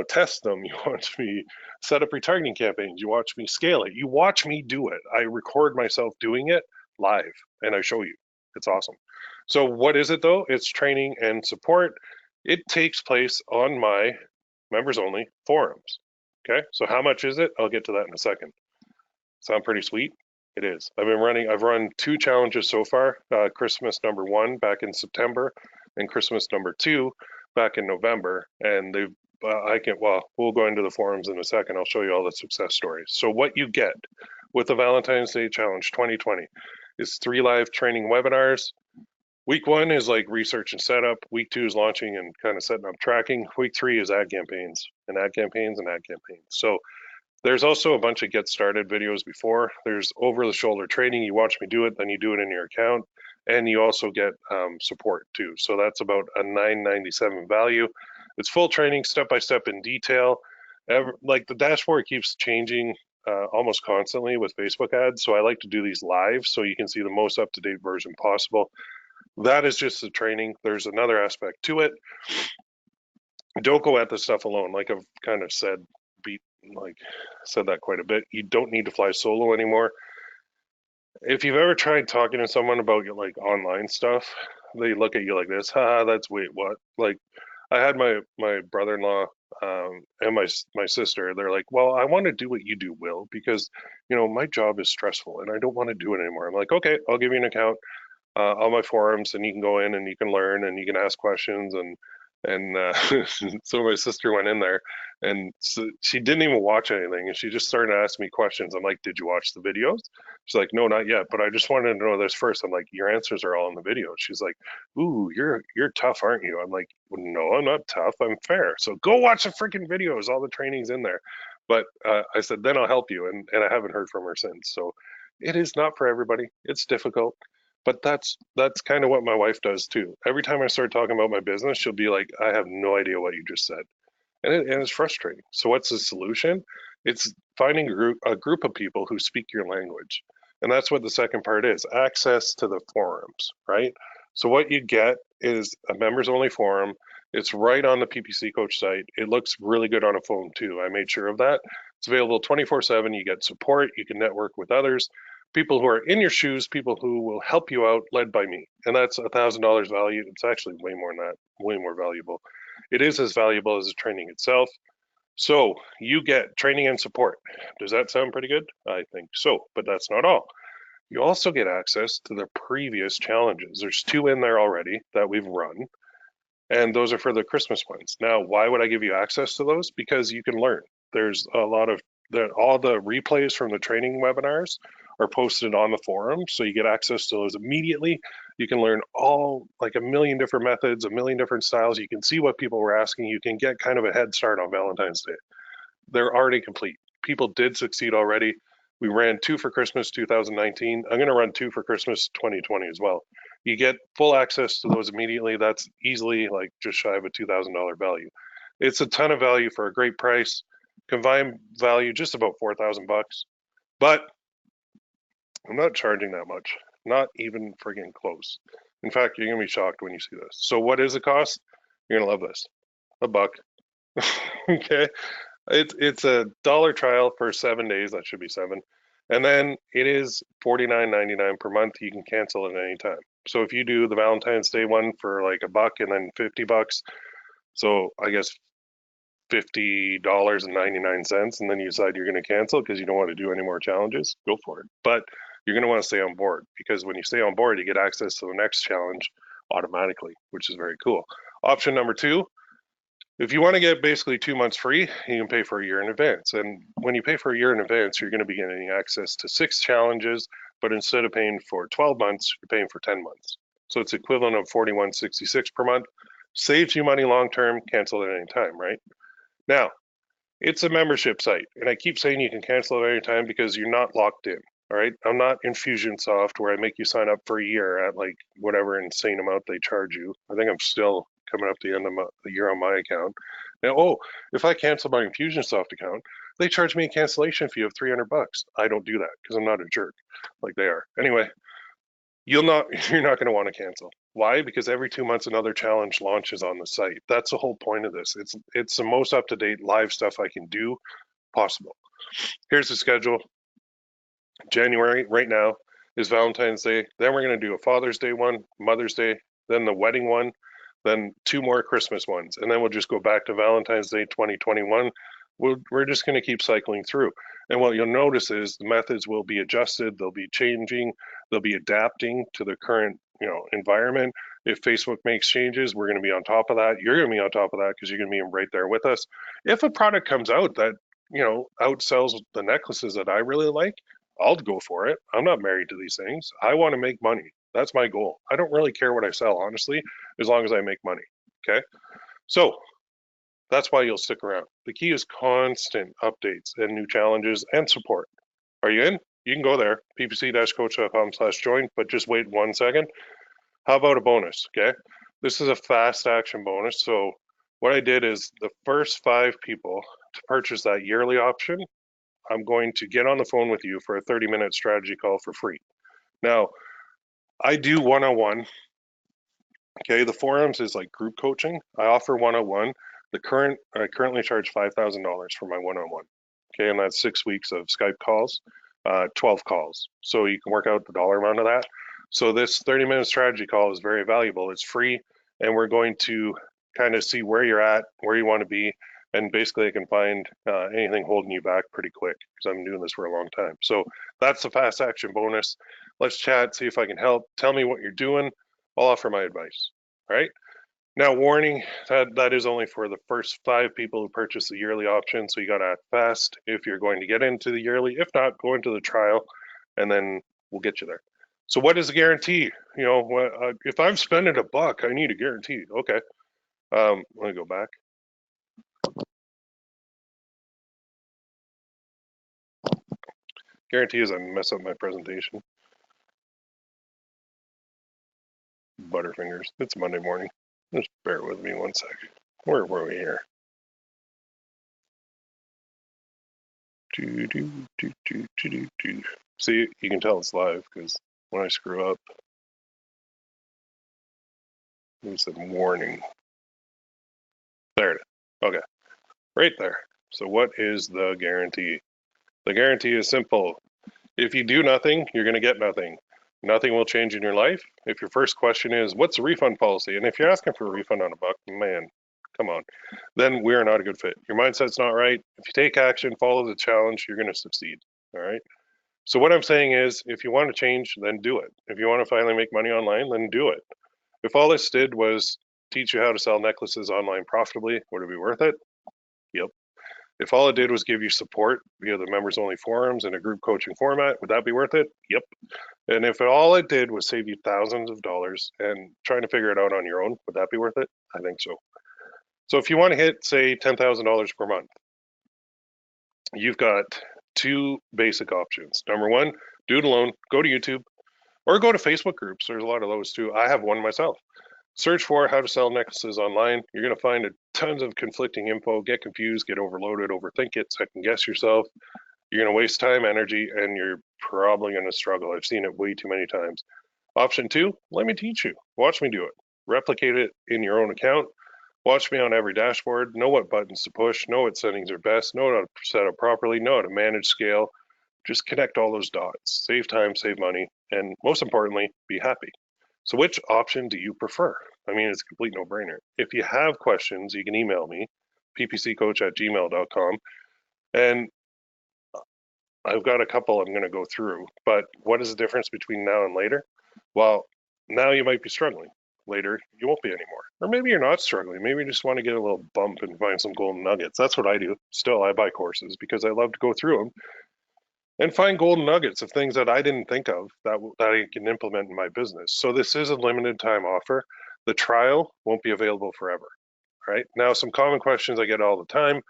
test them. You watch me set up retargeting campaigns. You watch me scale it. You watch me do it. I record myself doing it live and I show you. It's awesome. So what is it though? It's training and support. It takes place on my members only forums. Okay, so how much is it? I'll get to that in a second. Sound pretty sweet? It is. I've run 2 challenges so far, Christmas number 1 back in September and Christmas number 2 back in November. And they've, we'll go into the forums in a second. I'll show you all the success stories. So what you get with the Valentine's Day Challenge 2020 is 3 live training webinars. Week 1 is like research and setup. Week 2 is launching and kind of setting up tracking. Week 3 is ad campaigns and ad campaigns and ad campaigns. So there's also a bunch of get started videos before. There's over the shoulder training. You watch me do it, then you do it in your account, and you also get support too. So that's about a $9.97 value. It's full training, step by step in detail. Like the dashboard keeps changing almost constantly with Facebook ads. So I like to do these live so you can see the most up to date version possible. That is just the training. There's another aspect to it. Don't go at this stuff alone. Like I've kind of said that quite a bit. You don't need to fly solo anymore. If you've ever tried talking to someone about your like online stuff, they look at you like this. That's wait, what? Like I had my brother-in-law and my sister. They're like, well, I want to do what you do, Will, because my job is stressful and I don't want to do it anymore. I'm like, okay, I'll give you an account on my forums, and you can go in and you can learn and you can ask questions and so my sister went in there and so she didn't even watch anything and she just started to ask me questions. I'm like, did you watch the videos? She's like, no, not yet, but I just wanted to know this first. I'm like, your answers are all in the video. She's like, ooh, you're tough, aren't you? I'm like, no, I'm not tough, I'm fair. So go watch the freaking videos, all the training's in there. But I said, then I'll help you, and I haven't heard from her since. So it is not for everybody. It's difficult. But that's kind of what my wife does too. Every time I start talking about my business, she'll be like, I have no idea what you just said. And it's frustrating. So what's the solution? It's finding a group of people who speak your language. And that's what the second part is, access to the forums, right? So what you get is a members only forum. It's right on the PPC Coach site. It looks really good on a phone too. I made sure of that. It's available 24/7. You get support. You can network with others, people who are in your shoes, people who will help you out, led by me. And that's $1,000 value. It's actually way more than that, way more valuable. It is as valuable as the training itself. So you get training and support. Does that sound pretty good? I think so, but that's not all. You also get access to the previous challenges. There's 2 in there already that we've run, and those are for the Christmas ones. Now, why would I give you access to those? Because you can learn. There's a lot of all the replays from the training webinars are posted on the forum, so you get access to those immediately. You can learn all like a million different methods, a million different styles. You can see what people were asking. You can get kind of a head start on Valentine's Day. They're already complete. People did succeed already. We ran 2 for Christmas 2019. I'm going to run 2 for Christmas 2020 as well. You get full access to those immediately. That's easily like just shy of a $2,000 value. It's a ton of value for a great price. Combined value just about $4,000 bucks. But I'm not charging that much. Not even friggin' close. In fact, you're gonna be shocked when you see this. So what is the cost? You're gonna love this. $1. Okay. It's a dollar trial for 7 days. That should be 7. And then it is $49.99 per month. You can cancel at any time. So if you do the Valentine's Day one for like $1 and then $50, so I guess $50.99, and then you decide you're going to cancel because you don't want to do any more challenges, go for it. But you're going to want to stay on board, because when you stay on board, you get access to the next challenge automatically, which is very cool. Option number 2, if you want to get basically 2 months free, you can pay for a year in advance. And when you pay for a year in advance, you're going to be getting access to 6 challenges, but instead of paying for 12 months, you're paying for 10 months. So it's equivalent of $41.66 per month. Saves you money long term, cancel at any time, right? Now, it's a membership site, and I keep saying you can cancel at any time because you're not locked in. All right, I'm not Infusionsoft where I make you sign up for a year at like whatever insane amount they charge you. I think I'm still coming up the end of the year on my account. Now, oh, if I cancel my Infusionsoft account, they charge me a cancellation fee of $300. I don't do that because I'm not a jerk like they are. Anyway, you're not going to want to cancel. Why? Because every 2 months another challenge launches on the site. That's the whole point of this. It's the most up to date live stuff I can do possible. Here's the schedule. January right now is Valentine's Day. Then we're going to do a Father's Day one, Mother's Day, then the wedding one, then 2 more Christmas ones, and then we'll just go back to Valentine's Day 2021. We're just going to keep cycling through. And what you'll notice is the methods will be adjusted, they'll be changing, they'll be adapting to the current environment. If Facebook makes changes, we're going to be on top of that. You're going to be on top of that because you're going to be right there with us. If a product comes out that outsells the necklaces that I really like, I'll go for it. I'm not married to these things. I want to make money. That's my goal. I don't really care what I sell, honestly, as long as I make money. Okay. So that's why you'll stick around. The key is constant updates and new challenges and support. Are you in? You can go there, ppc-coach.com/join, but just wait 1 second. How about a bonus? Okay. This is a fast action bonus. So what I did is the first 5 people to purchase that yearly option, I'm going to get on the phone with you for a 30-minute strategy call for free. Now, I do one-on-one. Okay, the forums is like group coaching. I offer one-on-one. I currently charge $5,000 for my one-on-one. Okay, and that's 6 weeks of Skype calls, 12 calls. So you can work out the dollar amount of that. So this 30-minute strategy call is very valuable. It's free, and we're going to kind of see where you're at, where you want to be, and basically I can find anything holding you back pretty quick because I've been doing this for a long time. So that's the fast action bonus. Let's chat, see if I can help. Tell me what you're doing. I'll offer my advice. All right. Now, warning, that is only for the first 5 people who purchase the yearly option. So you got to act fast if you're going to get into the yearly. If not, go into the trial and then we'll get you there. So what is the guarantee? If I'm spending $1, I need a guarantee. Okay. Let me go back. Guarantee is I mess up my presentation. Butterfingers. It's Monday morning. Just bear with me 1 second. Where were we here? See, you can tell it's live because when I screw up, it said warning. There it is. Okay, right there. So what is the guarantee? The guarantee is simple. If you do nothing, you're going to get nothing. Nothing will change in your life. If your first question is, what's the refund policy? And if you're asking for a refund on $1, man, come on, then we're not a good fit. Your mindset's not right. If you take action, follow the challenge, you're going to succeed. All right. So what I'm saying is, if you want to change, then do it. If you want to finally make money online, then do it. If all this did was teach you how to sell necklaces online profitably, would it be worth it? Yep. If all it did was give you support via the members only forums in a group coaching format, would that be worth it? Yep. And if all it did was save you thousands of dollars and trying to figure it out on your own, would that be worth it? I think so. So if you want to hit, say, $10,000 per month, you've got 2 basic options. Number 1, do it alone, go to YouTube, or go to Facebook groups. There's a lot of those too. I have one myself. Search for how to sell necklaces online. You're going to find tons of conflicting info, get confused, get overloaded, overthink it, second guess yourself. You're going to waste time, energy, and you're probably going to struggle. I've seen it way too many times. Option 2, let me teach you. Watch me do it. Replicate it in your own account. Watch me on every dashboard. Know what buttons to push. Know what settings are best. Know how to set up properly. Know how to manage scale. Just connect all those dots. Save time, save money, and most importantly, be happy. So which option do you prefer? I mean, it's a complete no-brainer. If you have questions, you can email me, ppccoach@gmail.com. And I've got a couple I'm going to go through. But what is the difference between now and later? Well, now you might be struggling. Later, you won't be anymore. Or maybe you're not struggling. Maybe you just want to get a little bump and find some golden nuggets. That's what I do. Still, I buy courses because I love to go through them and find golden nuggets of things that I didn't think of that I can implement in my business. So this is a limited time offer. The trial won't be available forever. Right now, some common questions I get all the time.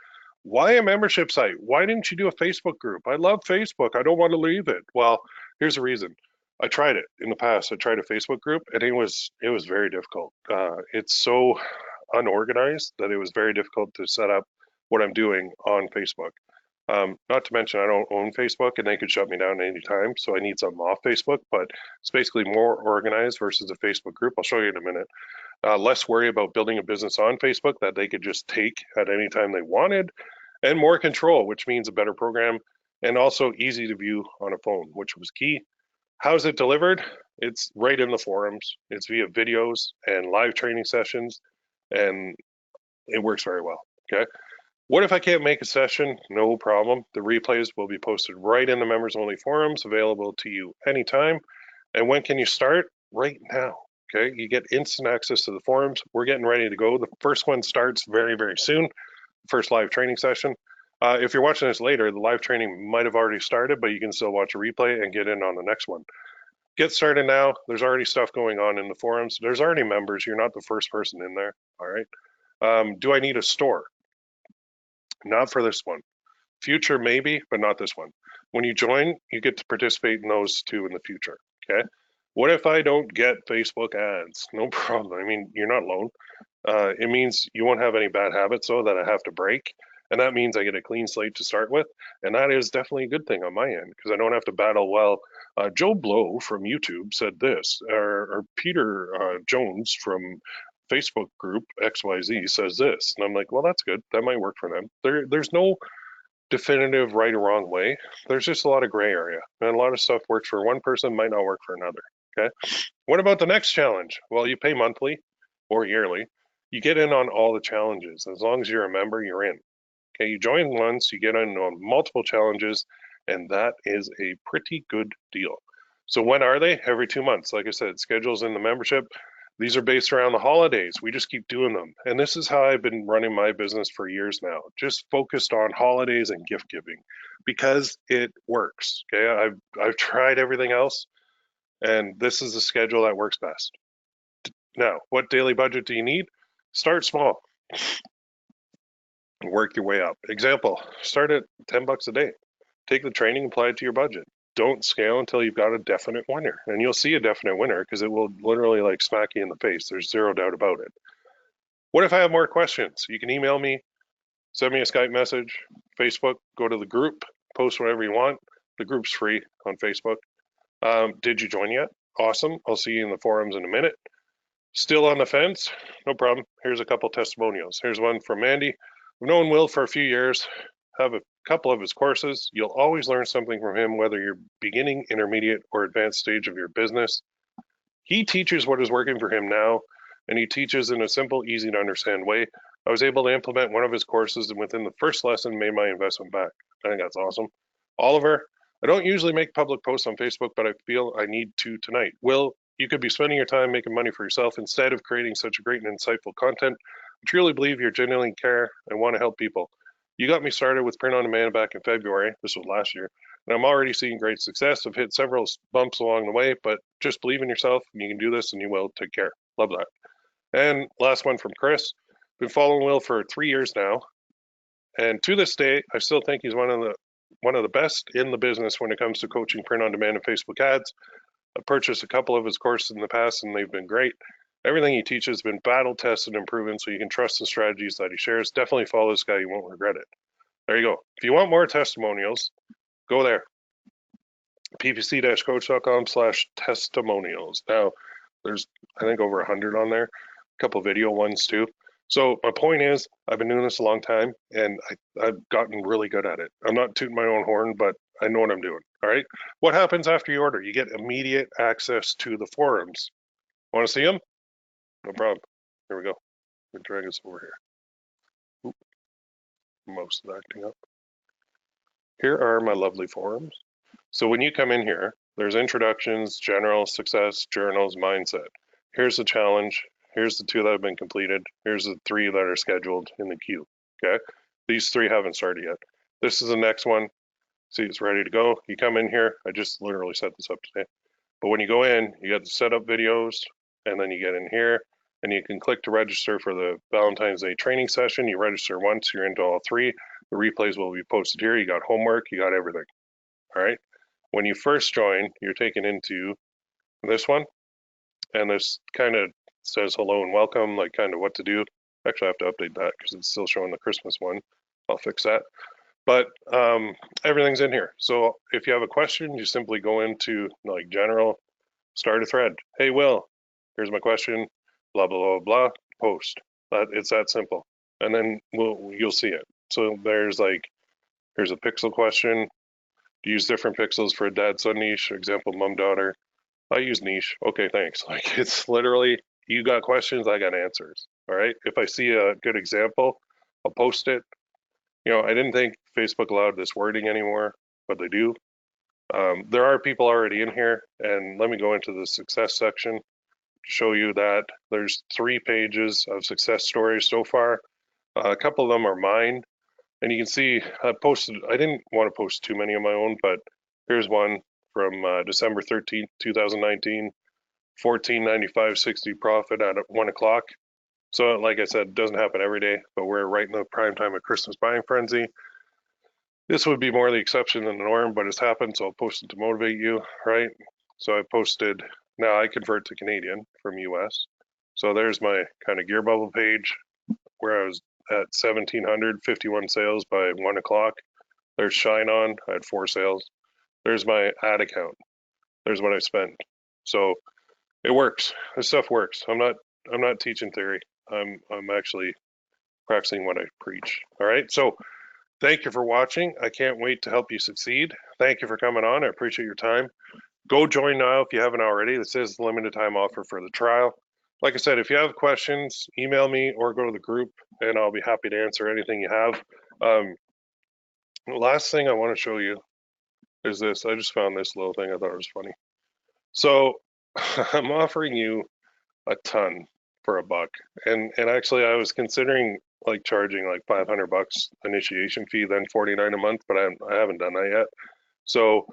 Why a membership site? Why didn't you do a Facebook group? I love Facebook. I don't want to leave it. Well, here's the reason. I tried it in the past. I tried a Facebook group and it was very difficult. It's so unorganized that it was very difficult to set up what I'm doing on Facebook. Not to mention, I don't own Facebook and they could shut me down at any time. So I need something off Facebook, but it's basically more organized versus a Facebook group. I'll show you in a minute. Less worry about building a business on Facebook that they could just take at any time they wanted, and more control, which means a better program and also easy to view on a phone, which was key. How's it delivered? It's right in the forums. It's via videos and live training sessions, and it works very well. Okay. What if I can't make a session? No problem. The replays will be posted right in the members only forums, available to you anytime. And when can you start? Right now. Okay. You get instant access to the forums. We're getting ready to go. The first one starts very, very soon. First live training session. If you're watching this later, the live training might have already started, but you can still watch a replay and get in on the next one. Get started now. There's already stuff going on in the forums. There's already members. You're not the first person in there. All right. Do I need a store? Not for this one. Future, maybe, but not this one. When you join, you get to participate in those two in the future. Okay. What if I don't get Facebook ads? No problem. I mean, you're not alone. It means you won't have any bad habits, though, that I have to break. And that means I get a clean slate to start with. And that is definitely a good thing on my end because I don't have to battle. Well, Joe Blow from YouTube said this, or Peter Jones from Facebook group XYZ says this. And I'm like, well, that's good. That might work for them. There's no definitive right or wrong way. There's just a lot of gray area. And a lot of stuff works for one person, might not work for another. Okay. What about the next challenge? Well, you pay monthly or yearly. You get in on all the challenges. As long as you're a member, you're in. Okay, you join once, you get in on multiple challenges, and that is a pretty good deal. So when are they? Every 2 months. Like I said, schedules in the membership. These are based around the holidays. We just keep doing them. And this is how I've been running my business for years now, just focused on holidays and gift giving because it works. Okay, I've tried everything else, and this is the schedule that works best. Now, what daily budget do you need? Start small. Work your way up. Example, start at 10 bucks a day. Take the training, apply it to your budget. Don't scale until you've got a definite winner. And you'll see a definite winner because it will literally like smack you in the face. There's zero doubt about it. What if I have more questions? You can email me, send me a Skype message, Facebook, go to the group, post whatever you want. The group's free on Facebook. Did you join yet? Awesome. I'll see you in the forums in a minute. Still on the fence? No problem. Here's a couple testimonials. Here's one from Mandy. I've known Will for a few years, have a couple of his courses. You'll always learn something from him, whether you're beginning, intermediate, or advanced stage of your business. He teaches what is working for him now, and he teaches in a simple, easy to understand way. I was able to implement one of his courses, and within the first lesson, made my investment back. I think that's awesome. Oliver, I don't usually make public posts on Facebook, but I feel I need to tonight. Will, you could be spending your time making money for yourself instead of creating such great and insightful content. I truly believe you genuinely care and want to help people. You got me started with print on demand back in February. This was last year. And I'm already seeing great success. I've hit several bumps along the way, but just believe in yourself and you can do this and you will. Take care. Love that. And last one from Chris. Been following Will for 3 years now. And to this day, I still think he's one of the best in the business when it comes to coaching print on demand and Facebook ads. I've purchased a couple of his courses in the past and they've been great. Everything he teaches has been battle tested and proven, so you can trust the strategies that he shares. Definitely follow this guy. You won't regret it. There you go. If you want more testimonials, go there. ppc-coach.com/testimonials. Now, there's, I think, over 100 on there. A couple video ones, too. So my point is, I've been doing this a long time, and I've gotten really good at it. I'm not tooting my own horn, but I know what I'm doing. All right? What happens after you order? You get immediate access to the forums. Want to see them? No problem. Here we go. Let me drag us over here. Oop, mouse is acting up. Here are my lovely forums. So when you come in here, there's introductions, general, success, journals, mindset. Here's the challenge. Here's the 2 that have been completed. Here's the 3 that are scheduled in the queue. Okay. These 3 haven't started yet. This is the next one. See, it's ready to go. You come in here. I just literally set this up today. But when you go in, you get the setup videos, and then you get in here. And you can click to register for the Valentine's Day training session. You register once, you're into all 3. The replays will be posted here. You got homework, you got everything. All right. When you first join, you're taken into this one. And this kind of says hello and welcome, like kind of what to do. Actually, I have to update that because it's still showing the Christmas one. I'll fix that. But everything's in here. So if you have a question, you simply go into like general, start a thread. Hey, Will, here's my question. Blah blah blah blah. Post. It's that simple, and then you'll see it. So there's like here's a pixel question. Use different pixels for a dad-son niche. Example, mom-daughter. I use niche. Okay, thanks. Like it's literally you got questions, I got answers. All right. If I see a good example, I'll post it. I didn't think Facebook allowed this wording anymore, but they do. There are people already in here, and let me go into the success section to show you that there's 3 pages of success stories so far. A couple of them are mine, and you can see I didn't want to post too many of my own, but here's one from December 13th, 2019, 14.95.60 profit at 1 o'clock. So like I said, it doesn't happen every day, but we're right in the prime time of Christmas buying frenzy. This would be more the exception than the norm, but it's happened, so I'll post it to motivate you, right? So I posted, now I convert to Canadian from US. So there's my kind of gear bubble page where I was at 1,751 sales by 1 o'clock. There's Shine On, I had 4 sales. There's my ad account. There's what I spent. So it works. This stuff works. I'm not teaching theory. I'm actually practicing what I preach. All right. So thank you for watching. I can't wait to help you succeed. Thank you for coming on. I appreciate your time. Go join now if you haven't already. This is a limited time offer for the trial. Like I said, if you have questions, email me or go to the group and I'll be happy to answer anything you have. The last thing I want to show you is this. I just found this little thing. I thought it was funny. So I'm offering you a ton for $1. And actually I was considering like charging like $500 initiation fee, then 49 a month, but I haven't done that yet. So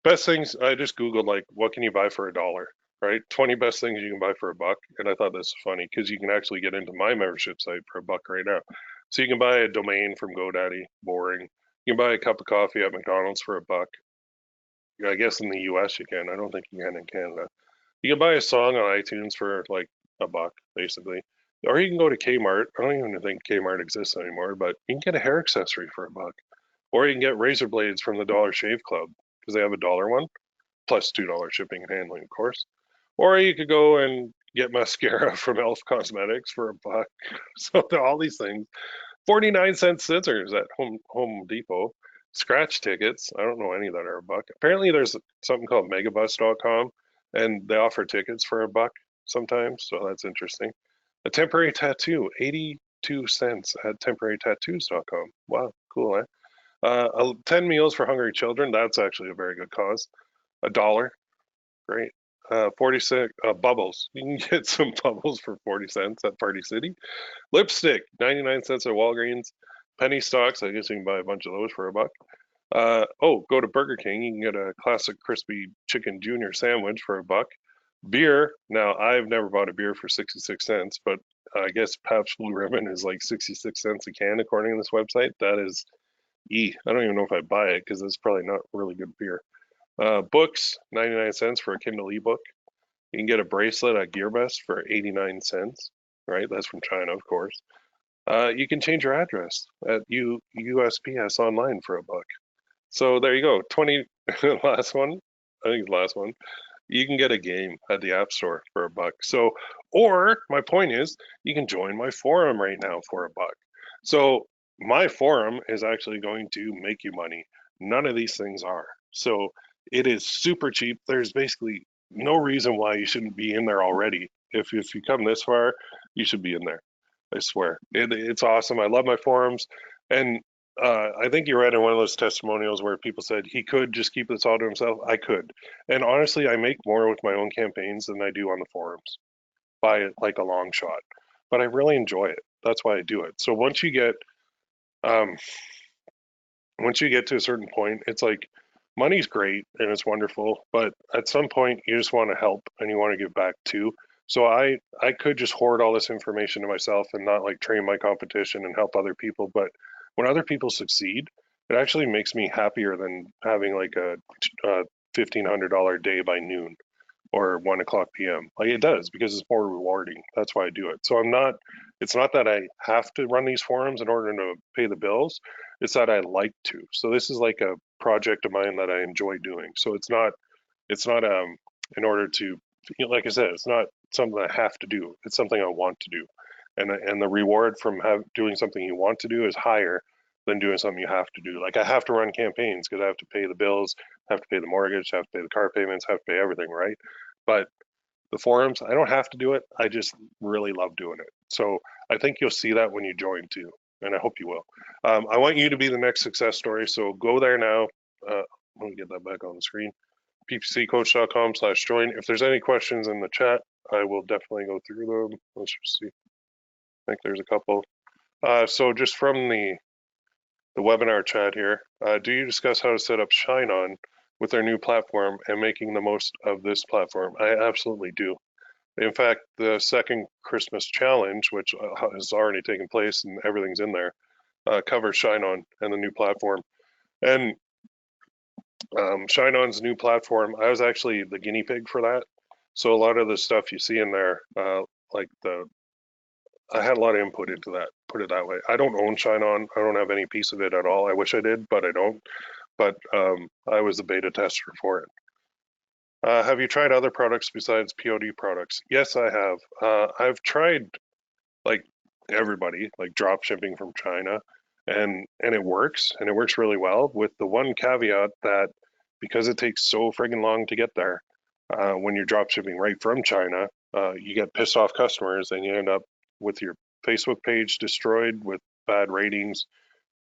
best things, I just Googled like what can you buy for $1, right? 20 best things you can buy for $1. And I thought this was funny because you can actually get into my membership site for $1 right now. So you can buy a domain from GoDaddy, boring. You can buy a cup of coffee at McDonald's for $1. I guess in the US you can. I don't think you can in Canada. You can buy a song on iTunes for like $1, basically. Or you can go to Kmart. I don't even think Kmart exists anymore, but you can get a hair accessory for $1. Or you can get razor blades from the Dollar Shave Club because they have $1 one, plus $2 shipping and handling, of course. Or you could go and get mascara from Elf Cosmetics for $1. So all these things. 49-cent scissors at Home Depot. Scratch tickets. I don't know any that are $1. Apparently there's something called megabus.com and they offer tickets for $1 sometimes, so that's interesting. A temporary tattoo, 82 cents at temporarytattoos.com. Wow, cool, eh? 10 meals for hungry children. That's actually a very good cause. $1. Great. 46 bubbles. You can get some bubbles for 40 cents at Party City. Lipstick, 99 cents at Walgreens. Penny stocks. I guess you can buy a bunch of those for $1. Go to Burger King. You can get a classic crispy chicken junior sandwich for $1. Beer. Now, I've never bought a beer for 66 cents, but I guess Pabst Blue Ribbon is like 66 cents a can according to this website. That is I don't even know if I buy it because it's probably not really good beer. Books, 99 cents for a Kindle ebook. You can get a bracelet at GearBest for 89 cents, right? That's from China, of course. You can change your address at USPS online for $1. So there you go. 20, last one. I think it's the last one. You can get a game at the App Store for $1. So, or my point is, you can join my forum right now for $1. So my forum is actually going to make you money. None of these things are. So it is super cheap. There's basically no reason why you shouldn't be in there already. If you come this far, you should be in there. I swear. It's awesome. I love my forums. And I think you read in one of those testimonials where people said he could just keep this all to himself. I could. And honestly, I make more with my own campaigns than I do on the forums by like a long shot. But I really enjoy it. That's why I do it. So once you get to a certain point, it's like money's great and it's wonderful, but at some point you just want to help and you want to give back too. So I could just hoard all this information to myself and not like train my competition and help other people. But when other people succeed, it actually makes me happier than having like a $1,500 day by noon. or 1 o'clock p.m. Like it does because it's more rewarding. That's why I do it. So it's not that I have to run these forums in order to pay the bills. It's that I like to. So this is like a project of mine that I enjoy doing. So it's not in order to, like I said, it's not something I have to do. It's something I want to do. And the reward from doing something you want to do is higher than doing something you have to do. Like I have to run campaigns because I have to pay the bills, have to pay the mortgage, have to pay the car payments, have to pay everything, right? But the forums, I don't have to do it. I just really love doing it. So I think you'll see that when you join too, and I hope you will. I want you to be the next success story. So go there now. Let me get that back on the screen. ppccoach.com/join. If there's any questions in the chat, I will definitely go through them. Let's just see. I think there's a couple. So just from the webinar chat here, do you discuss how to set up Shine On with their new platform and making the most of this platform? I absolutely do. In fact, the second Christmas challenge, which has already taken place and everything's in there, covers Shine On and the new platform. And Shine On's new platform, I was actually the guinea pig for that. So a lot of the stuff you see in there, like I had a lot of input into that, put it that way. I don't own Shine On. I don't have any piece of it at all. I wish I did, but I don't. But I was the beta tester for it. Have you tried other products besides POD products? Yes, I have. I've tried like everybody, like drop shipping from China, and it works, and it works really well. With the one caveat that because it takes so friggin' long to get there, when you're drop shipping right from China, you get pissed off customers, and you end up with your Facebook page destroyed with bad ratings.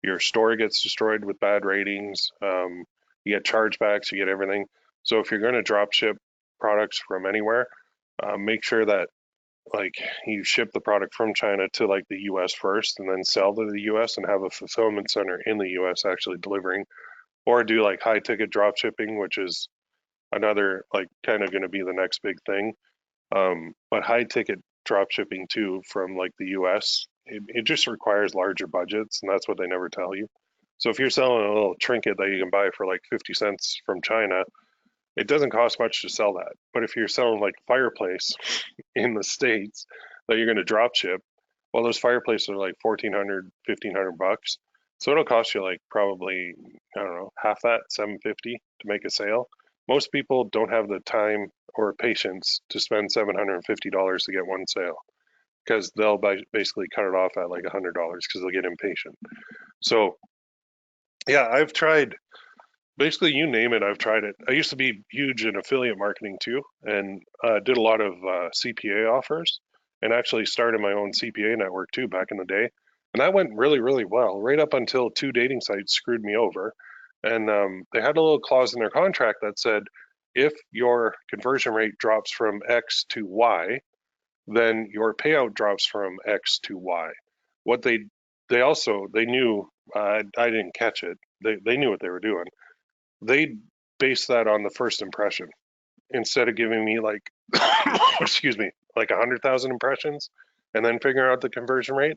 Your store gets destroyed with bad ratings. You get chargebacks, you get everything. So if you're going to drop ship products from anywhere, make sure that like you ship the product from China to like the US first and then sell to the US and have a fulfillment center in the US actually delivering, or do like high ticket drop shipping, which is another like kind of going to be the next big thing. But high ticket drop shipping too from like the US, it just requires larger budgets, and that's what they never tell you. So if you're selling a little trinket that you can buy for like 50 cents from China, it doesn't cost much to sell that. But if you're selling like fireplace in the States that you're going to drop ship, well, those fireplaces are like 1,400, 1,500 bucks. So it'll cost you like probably, I don't know, half that, 750 to make a sale. Most people don't have the time or patience to spend $750 to get one sale because they'll basically cut it off at like $100 because they'll get impatient. So yeah, I've tried basically you name it, I've tried it. I used to be huge in affiliate marketing too, and did a lot of CPA offers, and actually started my own CPA network too back in the day. And that went really, really well, right up until two dating sites screwed me over. And they had a little clause in their contract that said, if your conversion rate drops from X to Y, then your payout drops from X to Y. What they knew, I didn't catch it. They knew what they were doing. They based that on the first impression instead of giving me like excuse me, like 100,000 impressions and then figuring out the conversion rate.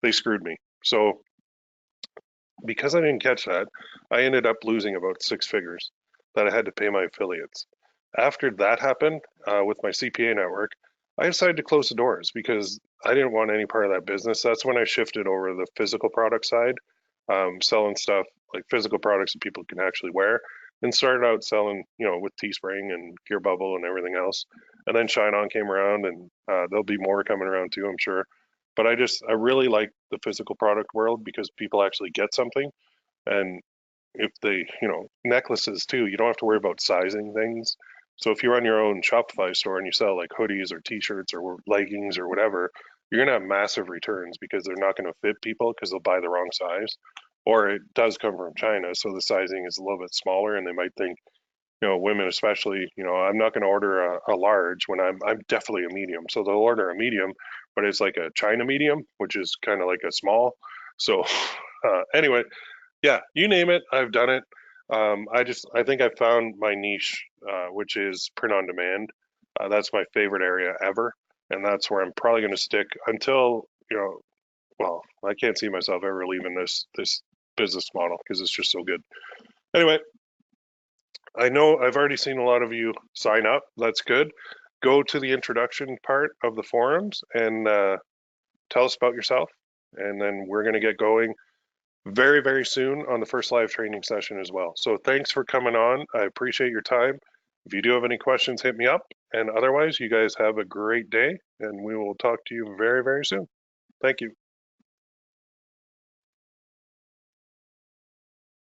They screwed me. So because I didn't catch that, I ended up losing about 6 figures that I had to pay my affiliates. After that happened with my CPA network, I decided to close the doors because I didn't want any part of that business. That's when I shifted over to the physical product side, selling stuff like physical products that people can actually wear, and started out selling, with Teespring and Gear Bubble and everything else. And then Shine On came around, and there'll be more coming around too, I'm sure. But I really like the physical product world because people actually get something. And if they, necklaces too, you don't have to worry about sizing things. So if you run your own Shopify store and you sell like hoodies or t-shirts or leggings or whatever, you're going to have massive returns because they're not going to fit people because they'll buy the wrong size. Or it does come from China, so the sizing is a little bit smaller and they might think, women especially, I'm not going to order a large when I'm definitely a medium. So they'll order a medium, but it's like a China medium, which is kind of like a small. So anyway, yeah, you name it, I've done it. I think I found my niche, which is print on demand. That's my favorite area ever, and that's where I'm probably going to stick until, well, I can't see myself ever leaving this business model because it's just so good. Anyway, I know I've already seen a lot of you sign up. That's good. Go to the introduction part of the forums and tell us about yourself. And then we're going to get going very, very soon on the first live training session as well. So thanks for coming on. I appreciate your time. If you do have any questions, hit me up. And otherwise, you guys have a great day, and we will talk to you very, very soon. Thank you.